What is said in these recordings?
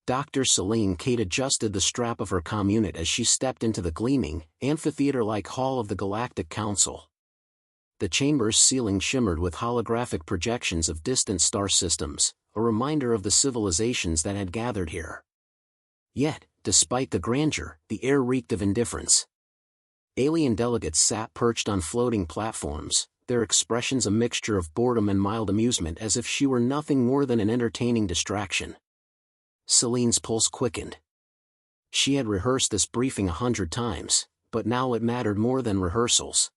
Dr. Selene Kade adjusted the strap of her community as she stepped into the gleaming, amphitheater-like hall of the Galactic Council. The chamber's ceiling shimmered with holographic projections of distant star systems, a reminder of the civilizations that had gathered here. Yet, despite the grandeur, the air reeked of indifference. Alien delegates sat perched on floating platforms, their expressions a mixture of boredom and mild amusement, as if she were nothing more than an entertaining distraction. Selene's pulse quickened. She had rehearsed this briefing 100 times, but now it mattered more than rehearsals.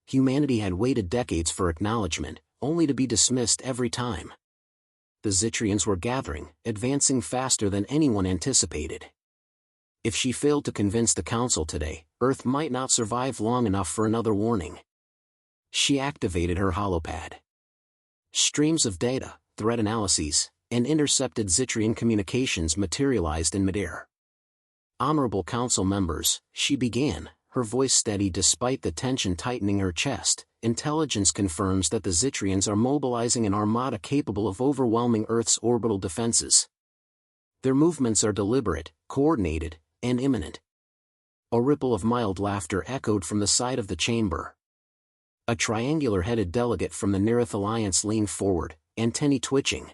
Humanity had waited decades for acknowledgement, only to be dismissed every time. The Zitrians were gathering, advancing faster than anyone anticipated. If she failed to convince the Council today, Earth might not survive long enough for another warning. She activated her holopad. Streams of data, threat analyses, and intercepted Zitrian communications materialized in midair. "Honorable Council members," she began, her voice steady despite the tension tightening her chest, "intelligence confirms that the Zitrians are mobilizing an armada capable of overwhelming Earth's orbital defenses. Their movements are deliberate, coordinated, and imminent." A ripple of mild laughter echoed from the side of the chamber. A triangular-headed delegate from the Nearth Alliance leaned forward, antennae twitching.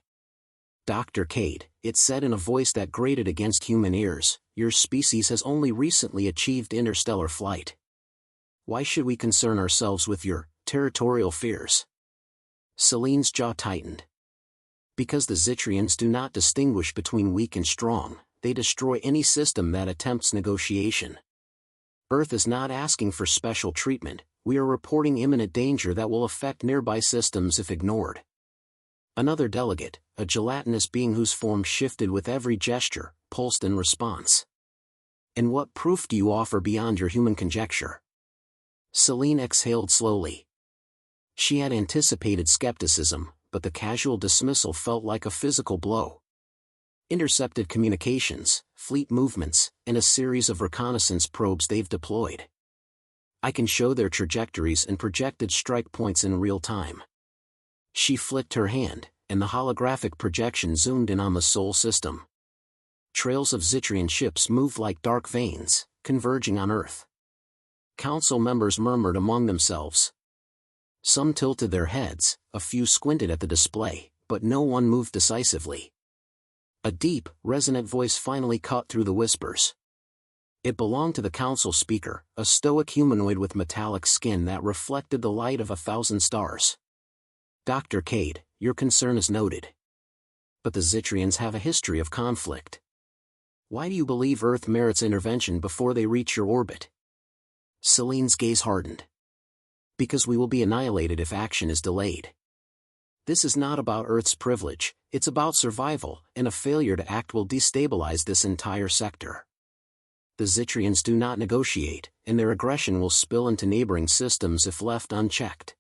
"Dr. Kade," it said in a voice that grated against human ears, "your species has only recently achieved interstellar flight. Why should we concern ourselves with your territorial fears?" Selene's jaw tightened. "Because the Zitrians do not distinguish between weak and strong, they destroy any system that attempts negotiation. Earth is not asking for special treatment, we are reporting imminent danger that will affect nearby systems if ignored." Another delegate, a gelatinous being whose form shifted with every gesture, pulsed in response. "And what proof do you offer beyond your human conjecture?" Selene exhaled slowly. She had anticipated skepticism, but the casual dismissal felt like a physical blow. "Intercepted communications, fleet movements, and a series of reconnaissance probes they've deployed. I can show their trajectories and projected strike points in real time." She flicked her hand, and the holographic projection zoomed in on the Sol system. Trails of Zitrian ships moved like dark veins, converging on Earth. Council members murmured among themselves. Some tilted their heads, a few squinted at the display, but no one moved decisively. A deep, resonant voice finally cut through the whispers. It belonged to the Council speaker, a stoic humanoid with metallic skin that reflected the light of 1,000 stars. "Dr. Kade, your concern is noted. But the Zitrians have a history of conflict. Why do you believe Earth merits intervention before they reach your orbit?" Selene's gaze hardened. "Because we will be annihilated if action is delayed. This is not about Earth's privilege, it's about survival, and a failure to act will destabilize this entire sector. The Zitrians do not negotiate, and their aggression will spill into neighboring systems if left unchecked.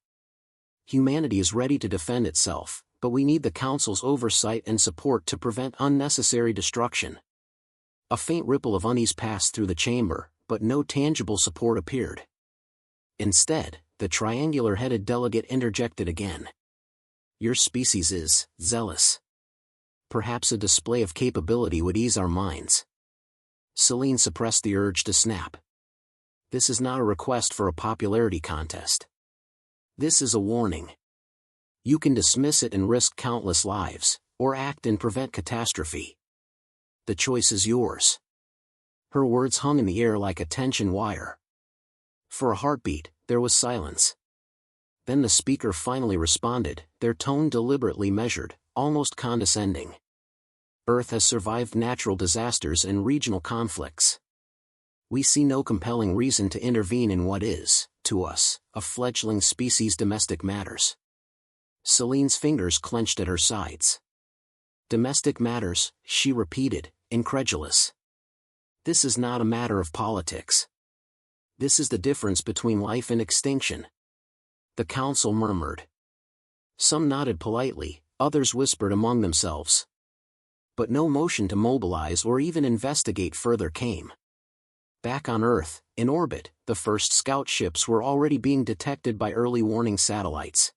Humanity is ready to defend itself, but we need the Council's oversight and support to prevent unnecessary destruction." A faint ripple of unease passed through the chamber, but no tangible support appeared. Instead, the triangular-headed delegate interjected again. "Your species is zealous. Perhaps a display of capability would ease our minds." Selene suppressed the urge to snap. "This is not a request for a popularity contest. This is a warning. You can dismiss it and risk countless lives, or act and prevent catastrophe. The choice is yours." Her words hung in the air like a tension wire. For a heartbeat, there was silence. Then the speaker finally responded, their tone deliberately measured, almost condescending. "Earth has survived natural disasters and regional conflicts. We see no compelling reason to intervene in what is, to us, a fledgling species' domestic matters." Selene's fingers clenched at her sides. "Domestic matters," she repeated, incredulous. "This is not a matter of politics. This is the difference between life and extinction." The Council murmured. Some nodded politely, others whispered among themselves. But no motion to mobilize or even investigate further came. Back on Earth, in orbit, the first scout ships were already being detected by early warning satellites.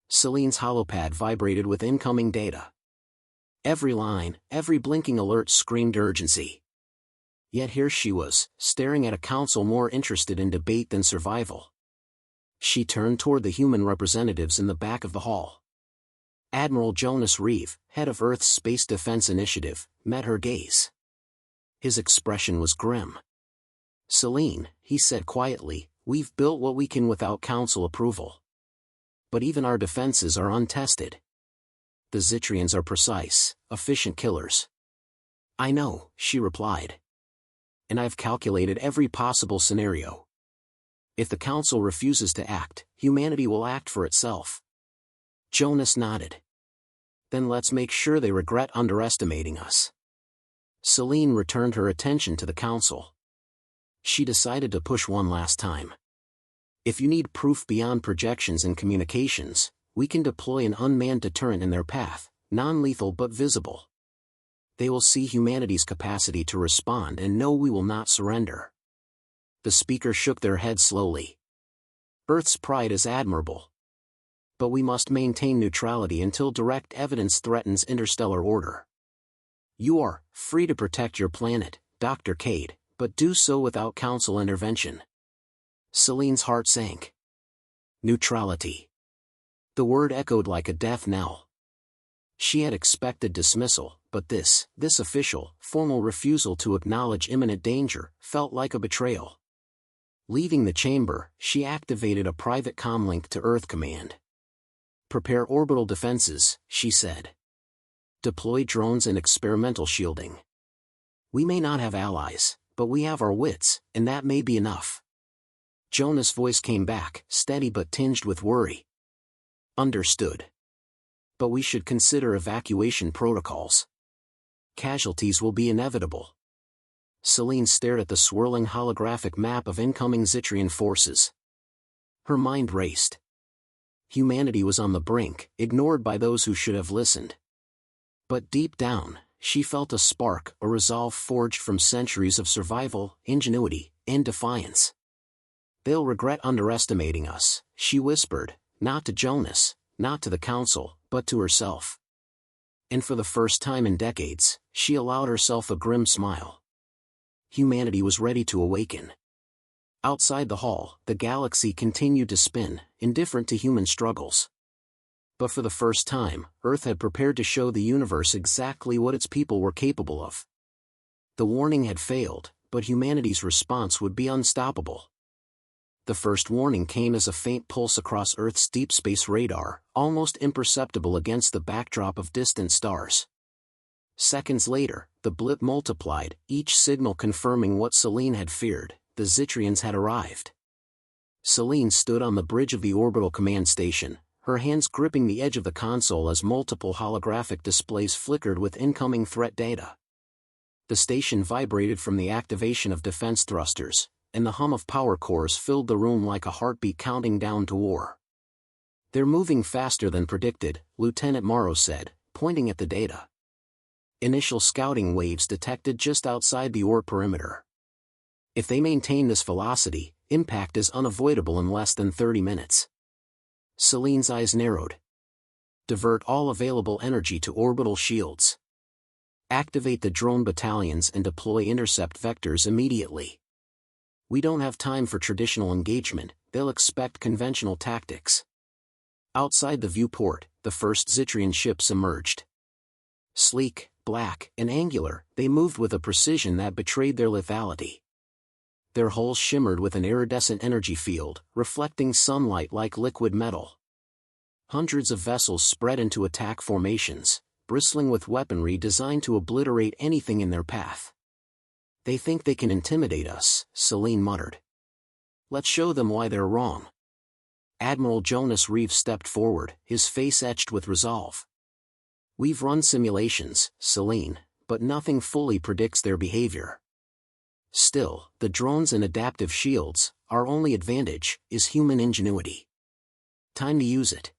Selene's holopad vibrated with incoming data. Every line, every blinking alert screamed urgency. Yet here she was, staring at a council more interested in debate than survival. She turned toward the human representatives in the back of the hall. Admiral Jonas Reeve, head of Earth's Space Defense Initiative, met her gaze. His expression was grim. "Selene," he said quietly, "we've built what we can without council approval. But even our defenses are untested. The Zitrians are precise, efficient killers." "I know," she replied. "And I've calculated every possible scenario. If the council refuses to act, humanity will act for itself." Jonas nodded. "Then let's make sure they regret underestimating us." Selene returned her attention to the council. She decided to push one last time. "If you need proof beyond projections and communications, we can deploy an unmanned deterrent in their path, non-lethal but visible. They will see humanity's capacity to respond and know we will not surrender." The speaker shook their head slowly. "Earth's pride is admirable. But we must maintain neutrality until direct evidence threatens interstellar order. You are free to protect your planet, Dr. Kade, but do so without council intervention." Selene's heart sank. Neutrality. The word echoed like a death knell. She had expected dismissal, but this official, formal refusal to acknowledge imminent danger, felt like a betrayal. Leaving the chamber, she activated a private comlink to Earth Command. "Prepare orbital defenses," she said. "Deploy drones and experimental shielding. We may not have allies, but we have our wits, and that may be enough." Jonas' voice came back, steady but tinged with worry. "Understood. But we should consider evacuation protocols. Casualties will be inevitable." Selene stared at the swirling holographic map of incoming Zitrian forces. Her mind raced. Humanity was on the brink, ignored by those who should have listened. But deep down, she felt a spark, a resolve forged from centuries of survival, ingenuity, and defiance. "They'll regret underestimating us," she whispered, not to Jonas, not to the council, but to herself. And for the first time in decades, she allowed herself a grim smile. Humanity was ready to awaken. Outside the hall, the galaxy continued to spin, indifferent to human struggles. But for the first time, Earth had prepared to show the universe exactly what its people were capable of. The warning had failed, but humanity's response would be unstoppable. The first warning came as a faint pulse across Earth's deep space radar, almost imperceptible against the backdrop of distant stars. Seconds later, the blip multiplied, each signal confirming what Selene had feared: the Zitrians had arrived. Selene stood on the bridge of the orbital command station, her hands gripping the edge of the console as multiple holographic displays flickered with incoming threat data. The station vibrated from the activation of defense thrusters, and the hum of power cores filled the room like a heartbeat counting down to war. "They're moving faster than predicted," Lieutenant Morrow said, pointing at the data. "Initial scouting waves detected just outside the orb perimeter. If they maintain this velocity, impact is unavoidable in less than 30 minutes. Selene's eyes narrowed. "Divert all available energy to orbital shields. Activate the drone battalions and deploy intercept vectors immediately. We don't have time for traditional engagement, they'll expect conventional tactics." Outside the viewport, the first Zitrian ships emerged. Sleek, black, and angular, they moved with a precision that betrayed their lethality. Their hulls shimmered with an iridescent energy field, reflecting sunlight like liquid metal. Hundreds of vessels spread into attack formations, bristling with weaponry designed to obliterate anything in their path. "They think they can intimidate us," Selene muttered. "Let's show them why they're wrong." Admiral Jonas Reeve stepped forward, his face etched with resolve. "We've run simulations, Selene, but nothing fully predicts their behavior. Still, the drones and adaptive shields, our only advantage, is human ingenuity. Time to use it."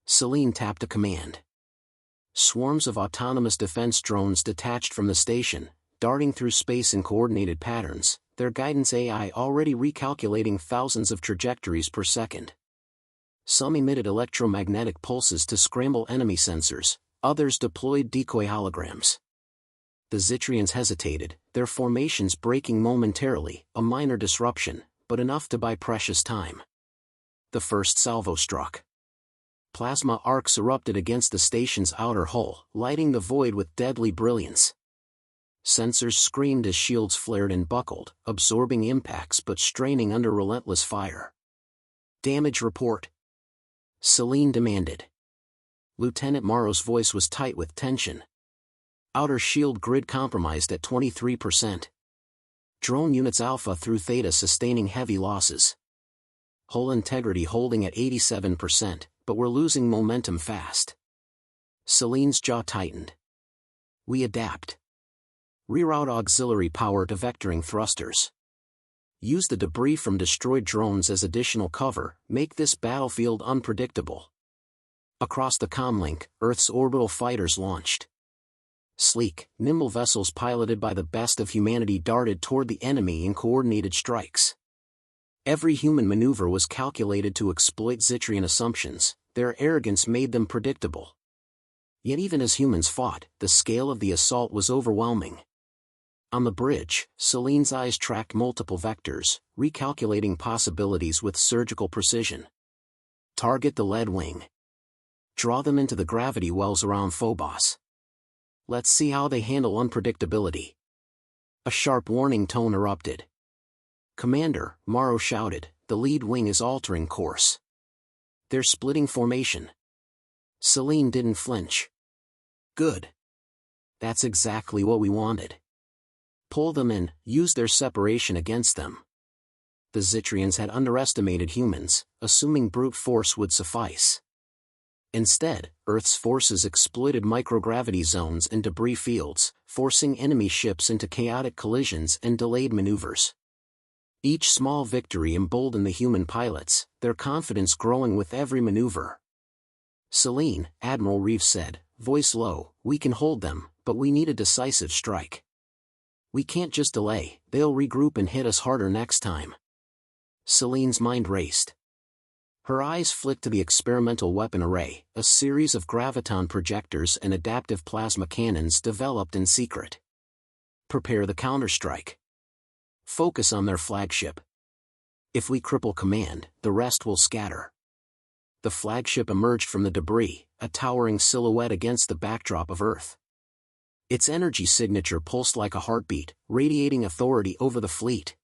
Selene tapped a command. Swarms of autonomous defense drones detached from the station, darting through space in coordinated patterns, their guidance AI already recalculating thousands of trajectories per second. Some emitted electromagnetic pulses to scramble enemy sensors, Others deployed decoy holograms. The Zitrians hesitated, their formations breaking momentarily, a minor disruption, but enough to buy precious time. The first salvo struck. Plasma arcs erupted against the station's outer hull, lighting the void with deadly brilliance. Sensors screamed as shields flared and buckled, absorbing impacts but straining under relentless fire. "Damage report," Selene demanded. Lieutenant Morrow's voice was tight with tension. "Outer shield grid compromised at 23%. Drone units Alpha through Theta sustaining heavy losses. Hull integrity holding at 87%, but we're losing momentum fast." Selene's jaw tightened. "We adapt. Reroute auxiliary power to vectoring thrusters. Use the debris from destroyed drones as additional cover, make this battlefield unpredictable." Across the comlink, Earth's orbital fighters launched. Sleek, nimble vessels piloted by the best of humanity darted toward the enemy in coordinated strikes. Every human maneuver was calculated to exploit Zitrian assumptions, their arrogance made them predictable. Yet even as humans fought, the scale of the assault was overwhelming. On the bridge, Selene's eyes tracked multiple vectors, recalculating possibilities with surgical precision. Target the lead wing. Draw them into the gravity wells around Phobos. Let's see how they handle unpredictability. A sharp warning tone erupted. "Commander," Morrow shouted, "the lead wing is altering course. They're splitting formation." Selene didn't flinch. "Good. That's exactly what we wanted. Pull them in, use their separation against them." The Zitrians had underestimated humans, assuming brute force would suffice. Instead, Earth's forces exploited microgravity zones and debris fields, forcing enemy ships into chaotic collisions and delayed maneuvers. Each small victory emboldened the human pilots, their confidence growing with every maneuver. "Selene," Admiral Reeves said, voice low, "we can hold them, but we need a decisive strike. We can't just delay, they'll regroup and hit us harder next time." Selene's mind raced. Her eyes flicked to the experimental weapon array, a series of graviton projectors and adaptive plasma cannons developed in secret. "Prepare the counterstrike. Focus on their flagship. If we cripple command, the rest will scatter." The flagship emerged from the debris, a towering silhouette against the backdrop of Earth. Its energy signature pulsed like a heartbeat, radiating authority over the fleet.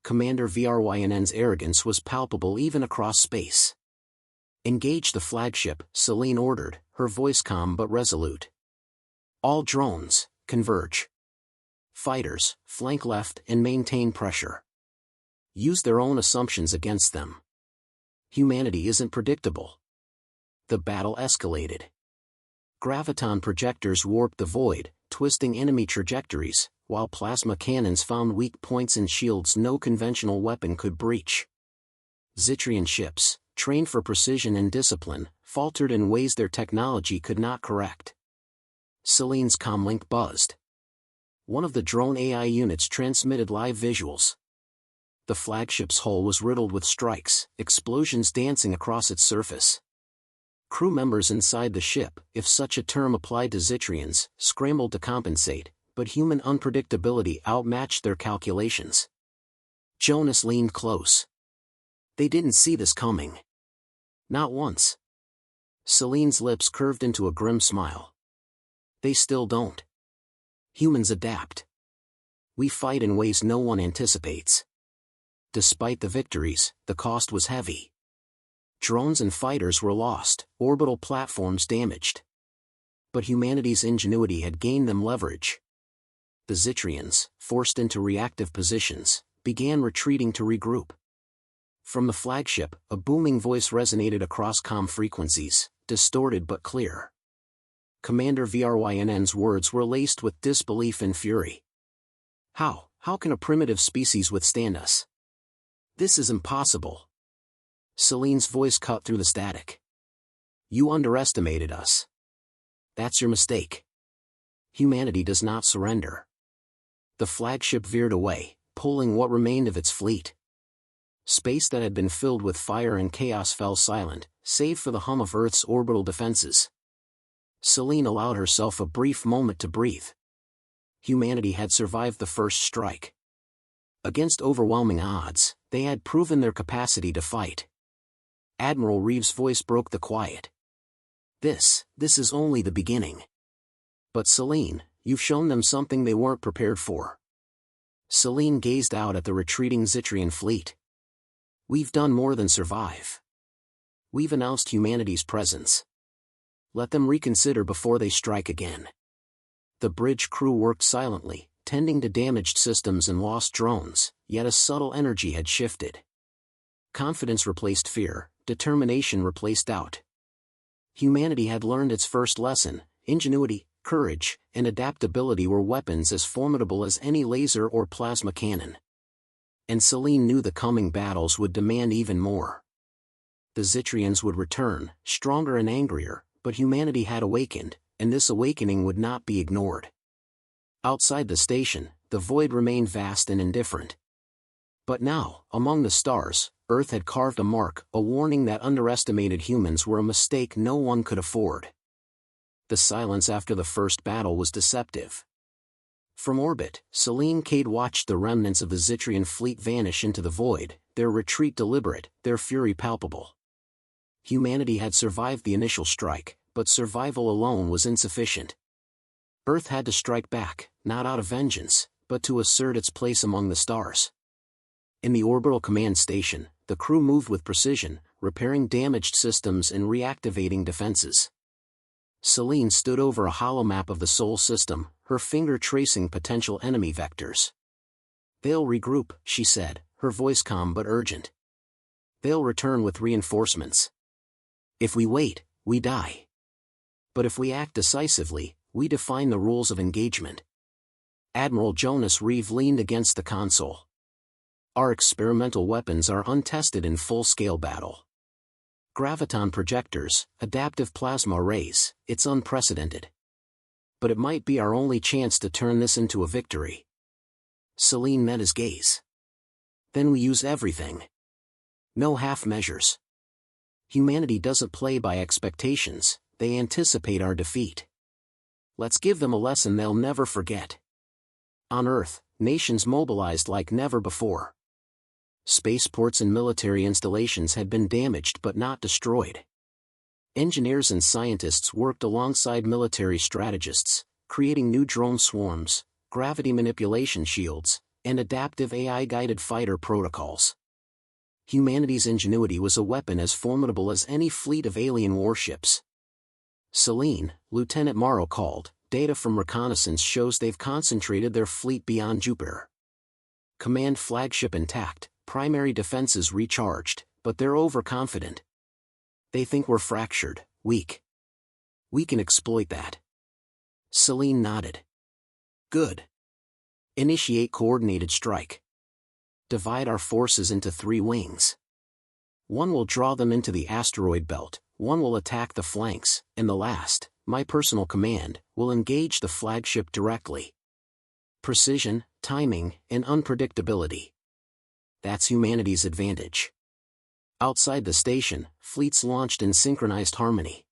Commander Brynn's arrogance was palpable even across space. "Engage the flagship," Selene ordered, her voice calm but resolute. "All drones, converge. Fighters, flank left and maintain pressure. Use their own assumptions against them. Humanity isn't predictable." The battle escalated. Graviton projectors warped the void, twisting enemy trajectories, while plasma cannons found weak points in shields no conventional weapon could breach. Zitrian ships, trained for precision and discipline, faltered in ways their technology could not correct. Selene's comlink buzzed. One of the drone AI units transmitted live visuals. The flagship's hull was riddled with strikes, explosions dancing across its surface. Crew members inside the ship, if such a term applied to Zitrians, scrambled to compensate, but human unpredictability outmatched their calculations. Jonas leaned close. "They didn't see this coming." "Not once." Selene's lips curved into a grim smile. "They still don't. Humans adapt. We fight in ways no one anticipates." Despite the victories, the cost was heavy. Drones and fighters were lost, orbital platforms damaged. But humanity's ingenuity had gained them leverage. The Zitrians, forced into reactive positions, began retreating to regroup. From the flagship, a booming voice resonated across comm frequencies, distorted but clear. Commander Brynn's words were laced with disbelief and fury. How can a primitive species withstand us? This is impossible." Selene's voice cut through the static. "You underestimated us. That's your mistake. Humanity does not surrender." The flagship veered away, pulling what remained of its fleet. Space that had been filled with fire and chaos fell silent, save for the hum of Earth's orbital defenses. Selene allowed herself a brief moment to breathe. Humanity had survived the first strike. Against overwhelming odds, they had proven their capacity to fight. Admiral Reeves' voice broke the quiet. This is only the beginning. But Selene, you've shown them something they weren't prepared for. Selene gazed out at the retreating Zitrian fleet. We've done more than survive. We've announced humanity's presence. Let them reconsider before they strike again. The bridge crew worked silently, tending to damaged systems and lost drones, yet a subtle energy had shifted. Confidence replaced fear, determination replaced doubt. Humanity had learned its first lesson: ingenuity, courage, and adaptability were weapons as formidable as any laser or plasma cannon. And Selene knew the coming battles would demand even more. The Zitrians would return, stronger and angrier, but humanity had awakened, and this awakening would not be ignored. Outside the station, the void remained vast and indifferent. But now, among the stars, Earth had carved a mark, a warning that underestimated humans were a mistake no one could afford. The silence after the first battle was deceptive. From orbit, Selene Kade watched the remnants of the Zitrian fleet vanish into the void, their retreat deliberate, their fury palpable. Humanity had survived the initial strike, but survival alone was insufficient. Earth had to strike back, not out of vengeance, but to assert its place among the stars. In the orbital command station, the crew moved with precision, repairing damaged systems and reactivating defenses. Selene stood over a holomap of the Sol system, her finger tracing potential enemy vectors. "They'll regroup," she said, her voice calm but urgent. "They'll return with reinforcements. If we wait, we die. But if we act decisively, we define the rules of engagement." Admiral Jonas Reeve leaned against the console. "Our experimental weapons are untested in full-scale battle. Graviton projectors, adaptive plasma arrays, it's unprecedented. But it might be our only chance to turn this into a victory." Selene met his gaze. "Then we use everything. No half measures. Humanity doesn't play by expectations, they anticipate our defeat. Let's give them a lesson they'll never forget." On Earth, nations mobilized like never before. Spaceports and military installations had been damaged but not destroyed. Engineers and scientists worked alongside military strategists, creating new drone swarms, gravity manipulation shields, and adaptive AI-guided fighter protocols. Humanity's ingenuity was a weapon as formidable as any fleet of alien warships. "Selene," Lieutenant Morrow called, "data from reconnaissance shows they've concentrated their fleet beyond Jupiter. Command flagship intact, primary defenses recharged, but they're overconfident. They think we're fractured, weak. We can exploit that." Selene nodded. "Good. Initiate coordinated strike. Divide our forces into 3 wings. One will draw them into the asteroid belt, one will attack the flanks, and the last, my personal command, will engage the flagship directly. Precision, timing, and unpredictability. That's humanity's advantage." Outside the station, fleets launched in synchronized harmony.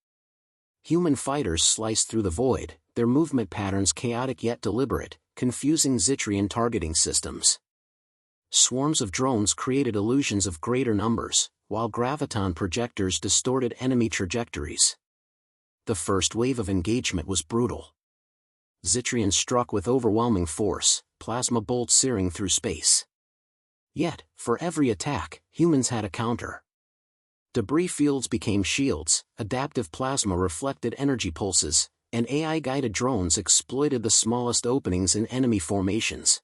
Human fighters sliced through the void, their movement patterns chaotic yet deliberate, confusing Zitrian targeting systems. Swarms of drones created illusions of greater numbers, while graviton projectors distorted enemy trajectories. The first wave of engagement was brutal. Zitrians struck with overwhelming force, plasma bolts searing through space. Yet, for every attack, humans had a counter. Debris fields became shields, adaptive plasma reflected energy pulses, and AI-guided drones exploited the smallest openings in enemy formations.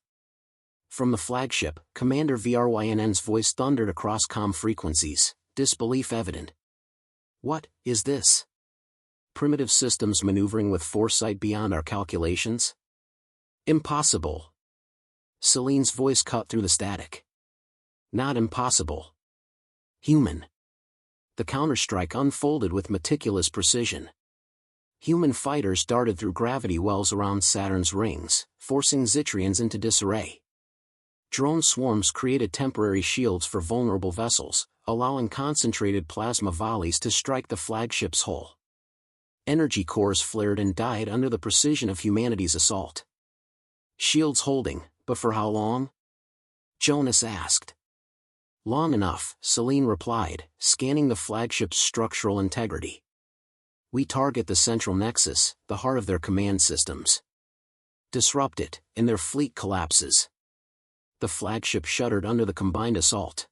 From the flagship, Commander VRYNN's voice thundered across comm frequencies, disbelief evident. "What is this? Primitive systems maneuvering with foresight beyond our calculations? Impossible." Selene's voice cut through the static. "Not impossible. Human." The counterstrike unfolded with meticulous precision. Human fighters darted through gravity wells around Saturn's rings, forcing Zitrians into disarray. Drone swarms created temporary shields for vulnerable vessels, allowing concentrated plasma volleys to strike the flagship's hull. Energy cores flared and died under the precision of humanity's assault. Shields holding, but for how long? Jonas asked. Long enough, Selene replied, scanning the flagship's structural integrity. We target the central nexus, the heart of their command systems. Disrupt it, and their fleet collapses. The flagship shuddered under the combined assault.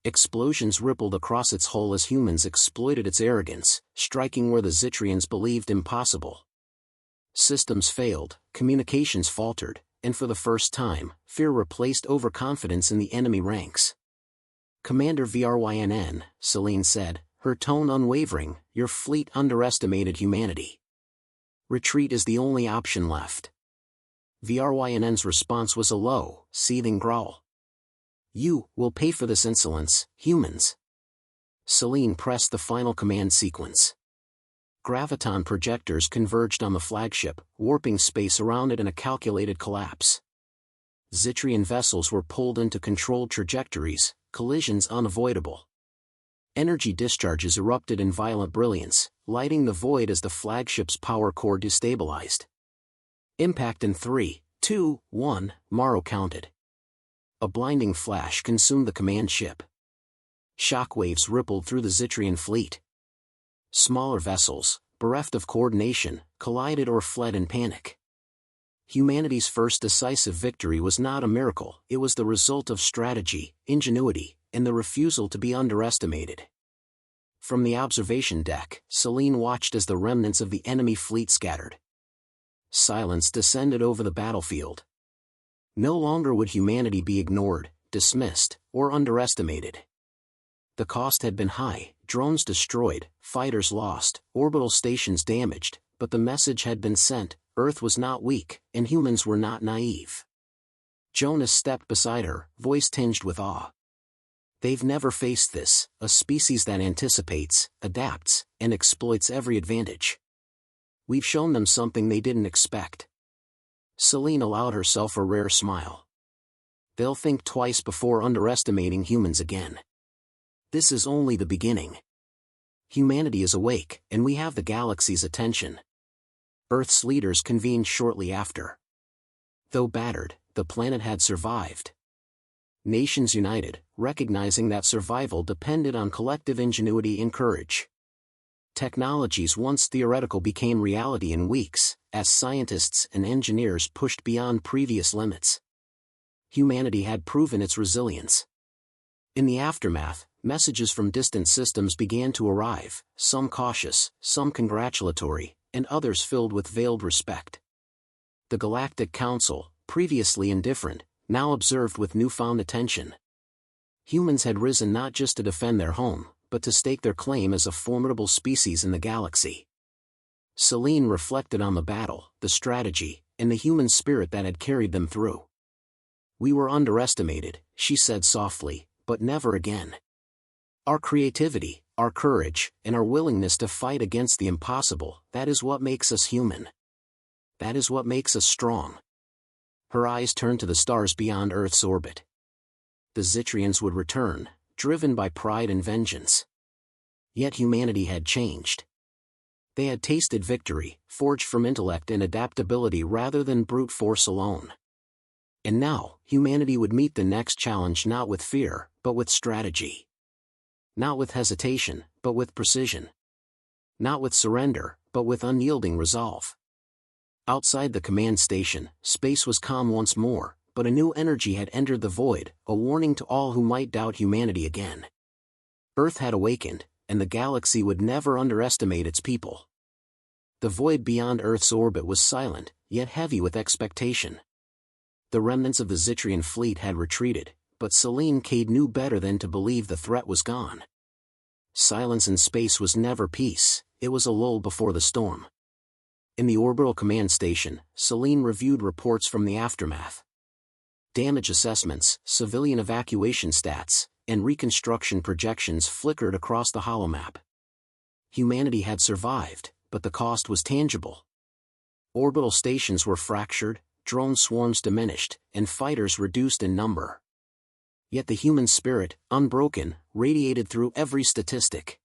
Explosions rippled across its hull as humans exploited its arrogance, striking where the Zitrians believed impossible. Systems failed, communications faltered, and for the first time, fear replaced overconfidence in the enemy ranks. Commander Vrynn, Selene said, her tone unwavering, your fleet underestimated humanity. Retreat is the only option left. Vrynn's response was a low, seething growl. You will pay for this insolence, humans. Selene pressed the final command sequence. Graviton projectors converged on the flagship, warping space around it in a calculated collapse. Zitrian vessels were pulled into controlled trajectories, collisions unavoidable. Energy discharges erupted in violent brilliance, lighting the void as the flagship's power core destabilized. Impact in 3, 2, 1, Morrow counted. A blinding flash consumed the command ship. Shockwaves rippled through the Zitrian fleet. Smaller vessels, bereft of coordination, collided or fled in panic. Humanity's first decisive victory was not a miracle, it was the result of strategy, ingenuity, and the refusal to be underestimated. From the observation deck, Selene watched as the remnants of the enemy fleet scattered. Silence descended over the battlefield. No longer would humanity be ignored, dismissed, or underestimated. The cost had been high, drones destroyed, fighters lost, orbital stations damaged, but the message had been sent, Earth was not weak, and humans were not naive. Jonas stepped beside her, voice tinged with awe. They've never faced this, a species that anticipates, adapts, and exploits every advantage. We've shown them something they didn't expect. Selene allowed herself a rare smile. They'll think twice before underestimating humans again. This is only the beginning. Humanity is awake, and we have the galaxy's attention. Earth's leaders convened shortly after. Though battered, the planet had survived. Nations united, recognizing that survival depended on collective ingenuity and courage. Technologies once theoretical became reality in weeks, as scientists and engineers pushed beyond previous limits. Humanity had proven its resilience. In the aftermath, messages from distant systems began to arrive, some cautious, some congratulatory, and others filled with veiled respect. The Galactic Council, previously indifferent, now observed with newfound attention. Humans had risen not just to defend their home, but to stake their claim as a formidable species in the galaxy. Selene reflected on the battle, the strategy, and the human spirit that had carried them through. We were underestimated, she said softly, but never again. Our creativity, our courage, and our willingness to fight against the impossible, that is what makes us human. That is what makes us strong. Her eyes turned to the stars beyond Earth's orbit. The Zitrians would return, driven by pride and vengeance. Yet humanity had changed. They had tasted victory, forged from intellect and adaptability rather than brute force alone. And now, humanity would meet the next challenge not with fear, but with strategy. Not with hesitation, but with precision. Not with surrender, but with unyielding resolve. Outside the command station, space was calm once more, but a new energy had entered the void, a warning to all who might doubt humanity again. Earth had awakened, and the galaxy would never underestimate its people. The void beyond Earth's orbit was silent, yet heavy with expectation. The remnants of the Zitrian fleet had retreated, but Selene Kade knew better than to believe the threat was gone. Silence in space was never peace, it was a lull before the storm. In the orbital command station, Selene reviewed reports from the aftermath. Damage assessments, civilian evacuation stats, and reconstruction projections flickered across the holomap. Humanity had survived, but the cost was tangible. Orbital stations were fractured, drone swarms diminished, and fighters reduced in number. Yet the human spirit, unbroken, radiated through every statistic.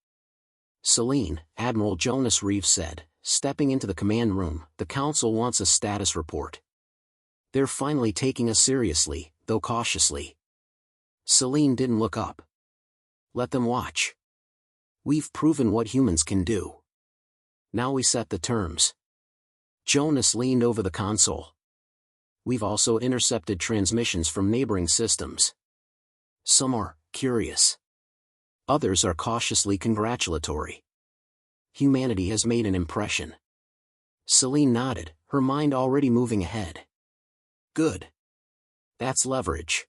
Selene, Admiral Jonas Reeves said, stepping into the command room, the Council wants a status report. They're finally taking us seriously, though cautiously. Selene didn't look up. Let them watch. We've proven what humans can do. Now we set the terms. Jonas leaned over the console. We've also intercepted transmissions from neighboring systems. Some are curious. Others are cautiously congratulatory. Humanity has made an impression. Selene nodded, her mind already moving ahead. Good. That's leverage.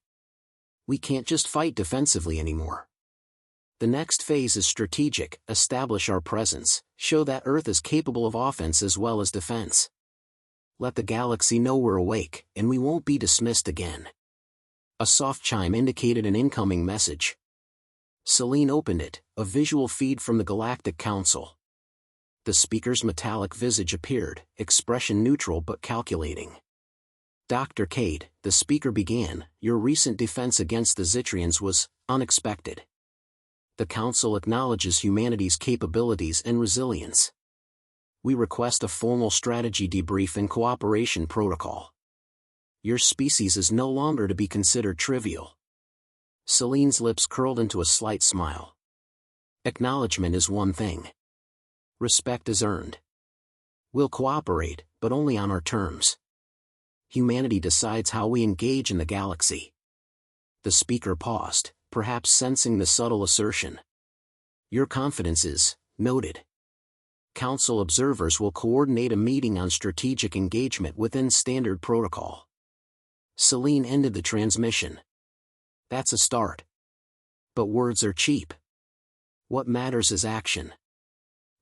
We can't just fight defensively anymore. The next phase is strategic, establish our presence, show that Earth is capable of offense as well as defense. Let the galaxy know we're awake, and we won't be dismissed again. A soft chime indicated an incoming message. Selene opened it, a visual feed from the Galactic Council. The speaker's metallic visage appeared, expression neutral but calculating. Dr. Kade, the speaker began, your recent defense against the Zitrians was unexpected. The Council acknowledges humanity's capabilities and resilience. We request a formal strategy debrief and cooperation protocol. Your species is no longer to be considered trivial. Selene's lips curled into a slight smile. Acknowledgement is one thing. Respect is earned. We'll cooperate, but only on our terms. Humanity decides how we engage in the galaxy. The speaker paused, perhaps sensing the subtle assertion. Your confidence is noted. Council observers will coordinate a meeting on strategic engagement within standard protocol. Selene ended the transmission. That's a start. But words are cheap. What matters is action.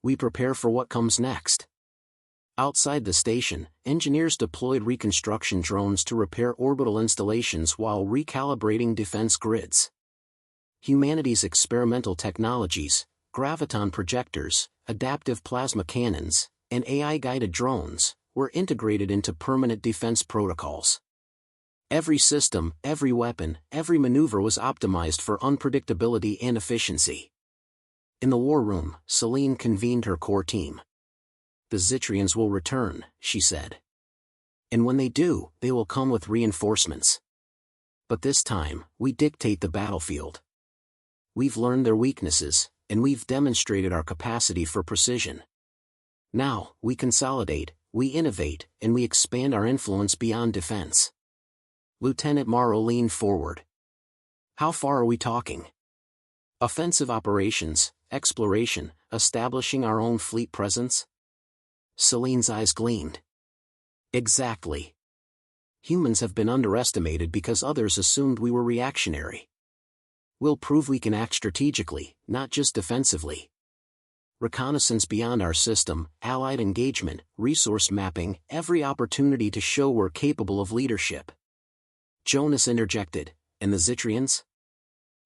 We prepare for what comes next. Outside the station, engineers deployed reconstruction drones to repair orbital installations while recalibrating defense grids. Humanity's experimental technologies, graviton projectors, adaptive plasma cannons, and AI-guided drones, were integrated into permanent defense protocols. Every system, every weapon, every maneuver was optimized for unpredictability and efficiency. In the war room, Selene convened her core team. The Zitrians will return, she said. And when they do, they will come with reinforcements. But this time, we dictate the battlefield. We've learned their weaknesses, and we've demonstrated our capacity for precision. Now, we consolidate, we innovate, and we expand our influence beyond defense. Lieutenant Morrow leaned forward. How far are we talking? Offensive operations, exploration, establishing our own fleet presence? Selene's eyes gleamed. Exactly. Humans have been underestimated because others assumed we were reactionary. We'll prove we can act strategically, not just defensively. Reconnaissance beyond our system, allied engagement, resource mapping, every opportunity to show we're capable of leadership. Jonas interjected, and the Zitrians?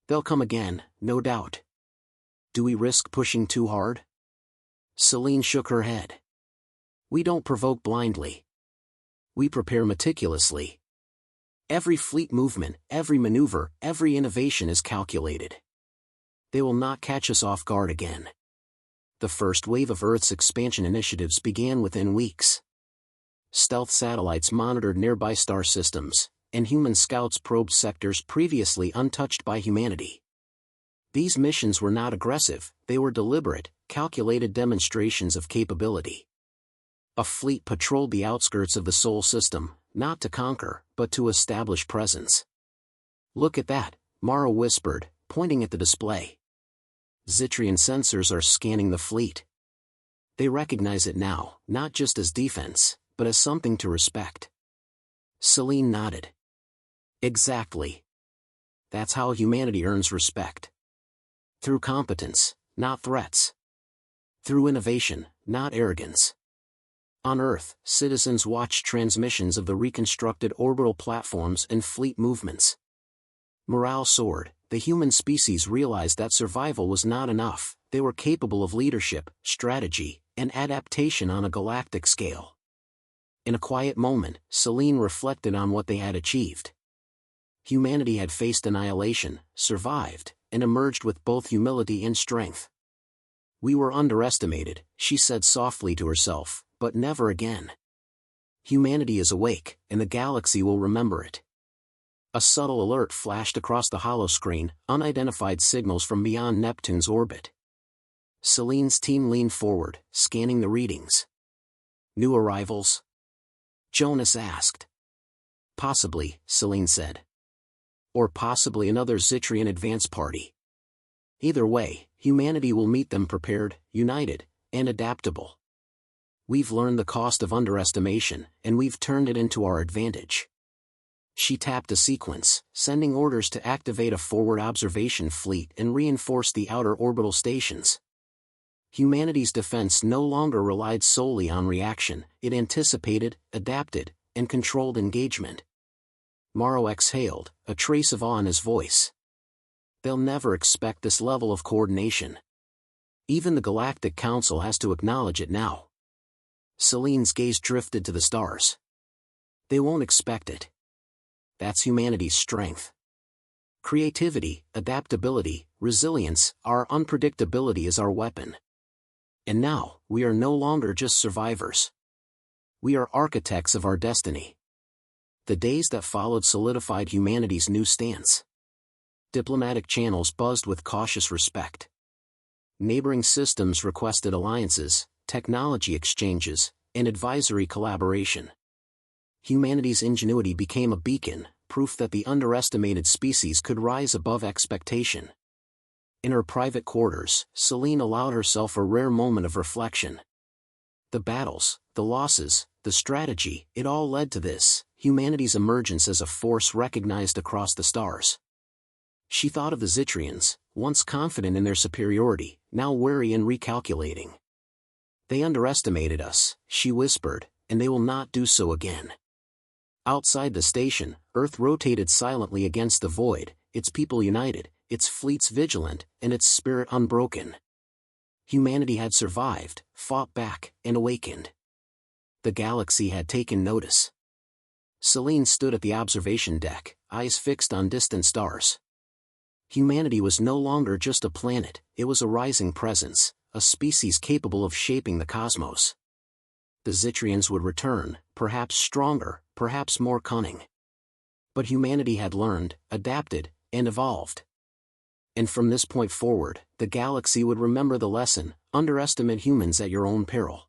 They'll come again, no doubt. Do we risk pushing too hard? Selene shook her head. We don't provoke blindly. We prepare meticulously. Every fleet movement, every maneuver, every innovation is calculated. They will not catch us off guard again. The first wave of Earth's expansion initiatives began within weeks. Stealth satellites monitored nearby star systems, and human scouts probed sectors previously untouched by humanity. These missions were not aggressive, they were deliberate, calculated demonstrations of capability. A fleet patrolled the outskirts of the Sol system, not to conquer, but to establish presence. Look at that, Morrow whispered, pointing at the display. Zitrian sensors are scanning the fleet. They recognize it now, not just as defense, but as something to respect. Selene nodded. Exactly. That's how humanity earns respect. Through competence, not threats. Through innovation, not arrogance. On Earth, citizens watched transmissions of the reconstructed orbital platforms and fleet movements. Morale soared. The human species realized that survival was not enough, they were capable of leadership, strategy, and adaptation on a galactic scale. In a quiet moment, Selene reflected on what they had achieved. Humanity had faced annihilation, survived, and emerged with both humility and strength. We were underestimated, she said softly to herself, but never again. Humanity is awake, and the galaxy will remember it. A subtle alert flashed across the holoscreen, unidentified signals from beyond Neptune's orbit. Selene's team leaned forward, scanning the readings. New arrivals? Jonas asked. Possibly, Selene said. Or possibly another Zitrian advance party. Either way, humanity will meet them prepared, united, and adaptable. We've learned the cost of underestimation, and we've turned it into our advantage. She tapped a sequence, sending orders to activate a forward observation fleet and reinforce the outer orbital stations. Humanity's defense no longer relied solely on reaction, it anticipated, adapted, and controlled engagement. Morrow exhaled, a trace of awe in his voice. They'll never expect this level of coordination. Even the Galactic Council has to acknowledge it now. Selene's gaze drifted to the stars. They won't expect it. That's humanity's strength. Creativity, adaptability, resilience, our unpredictability is our weapon. And now, we are no longer just survivors. We are architects of our destiny. The days that followed solidified humanity's new stance. Diplomatic channels buzzed with cautious respect. Neighboring systems requested alliances, technology exchanges, and advisory collaboration. Humanity's ingenuity became a beacon, proof that the underestimated species could rise above expectation. In her private quarters, Selene allowed herself a rare moment of reflection. The battles, the losses, the strategy, it all led to this, humanity's emergence as a force recognized across the stars. She thought of the Zitrians, once confident in their superiority, now wary and recalculating. They underestimated us, she whispered, and they will not do so again. Outside the station, Earth rotated silently against the void, its people united, its fleets vigilant, and its spirit unbroken. Humanity had survived, fought back, and awakened. The galaxy had taken notice. Selene stood at the observation deck, eyes fixed on distant stars. Humanity was no longer just a planet, it was a rising presence, a species capable of shaping the cosmos. The Zitrians would return, perhaps stronger, perhaps more cunning. But humanity had learned, adapted, and evolved. And from this point forward, the galaxy would remember the lesson: underestimate humans at your own peril.